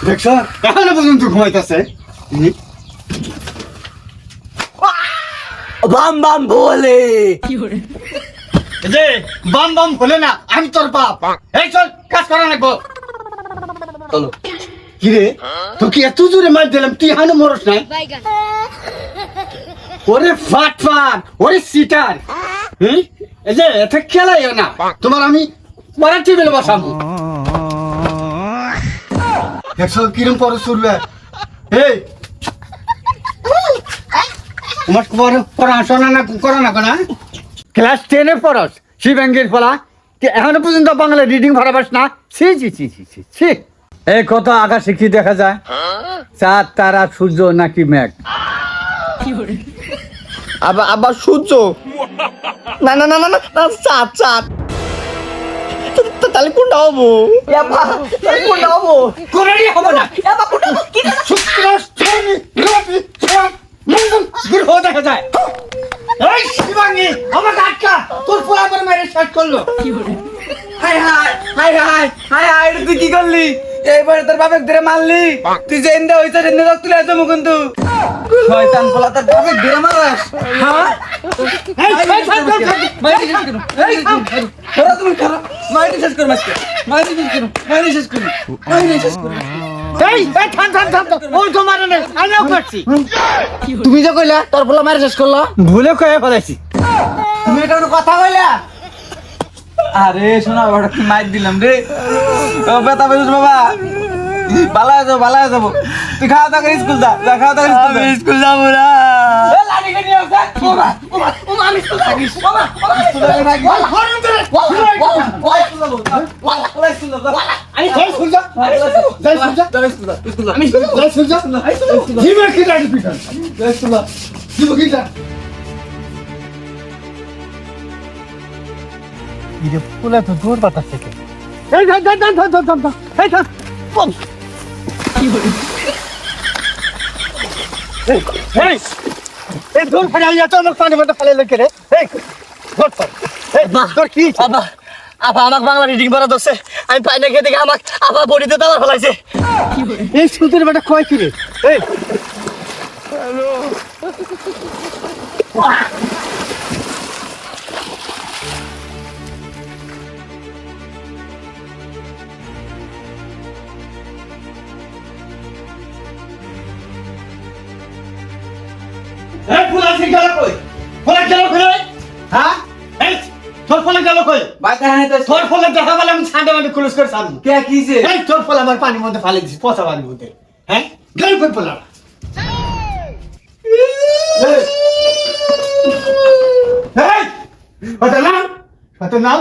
দেখছ এখনো পর্যন্ত ঘুমাইতেছে বাম বাম বলে যে বাম বাম বলে না আমি তোর বাপ এই চল কাজ করা লাগবো চলো কি রে তো কি এত জোরে মার দিলাম তুই হানো মরস নাই ওরে ফাট ফাট ওরে সিটার এই যে এটা খেলাই না তোমার আমি পড়া টেবিলে বসাবো দেখছো কিরম পরে শুরবে এই তোমার পড়াশোনা না করো না কেন ক্লাস 10 এ পড়াস শিবাঙ্গের পড়া এখনো পর্যন্ত বাংলা রিডিং ভরাবাস না ছি ছি ছি ছি ছি ছি এই কত আকাশে কি দেখা যায় চাঁদ তারা সূর্য নাকি মেঘ আবার সূর্য না না না না না চাঁদ চাঁদ তাহলে কোনটা হবো কোনটা হবো কোনটাই হবে না শুক্র শনি রবি সোম মঙ্গল গ্রহ দেখা যায় এই শিবাঙ্গী আমার আটকা তোর পোলা করে মেরে শেষ করলো high high high high high high তুই কি করলি এইবারে তোর বাপের ধরে মারলি তুই যে এন্দে হইছে এন্দে রক্ত তুলে আসবো কিন্তু শয়তান পোলা তোর বাপের ধরে মারাস হ্যাঁ তুমি করো মাইটি শেষ কর মাসকে মাইটি শেষ করো মাইটি শেষ করো মাইটি শেষ করো এই থাম থাম থাম ওই তো মারে না আমিও করছি তুমি যে কইলা তোর পোলা মারা শেষ করলো ভুলে কয়ে ফেলাইছি তুমি এটা কোনো কথা কইলা আরে শোনা বড় কি মাইর দিলাম রে ও বেটা বেজুস বাবা ভালো যাবো তুই খাওয়া দাওয়া করে স্কুল যা খাওয়া দাওয়া করে স্কুল যাবো না লাঠিকে নিয়ে আসা ওমা আমি স্কুল যাবি ওমা স্কুল যাবি না ওলা হরন দে ওলা স্কুল যা আমি যাই স্কুল যা যাই স্কুল যা আমি যাই স্কুল যা জিমে কি দাঁড়ি পিটান যাই স্কুল যা জিমে কি যা ইরে পোলা তো দূর বাতাস থেকে এই ধর এই ধর এই দূর ফেলে যাচ্ছে আমার পানি মধ্যে ফেলে লেগে রে এই ধর এই তোর কি বাবা আপা আমাকে বাংলা রিডিং পড়া দছে আমি পাই না খেয়ে দেখে আমাকে আপা বডিতে দাবার ফেলাইছে এই সুদের বেটা কয় কি রে এই এই ফুলা ঠিক গেল কই ফুলা গেল কই হ্যাঁ এই তোর ফুলা গেল কই বাইতে হানে তো তোর ফুলা দেখা বলে আমি ছাড়ে মানে ক্লোজ করে সামনে কে কিছে এই তোর ফুলা আমার পানির মধ্যে ফেলে দিছিস পচা পানির মধ্যে হ্যাঁ গেল কই ফুলা এই ওটা নাম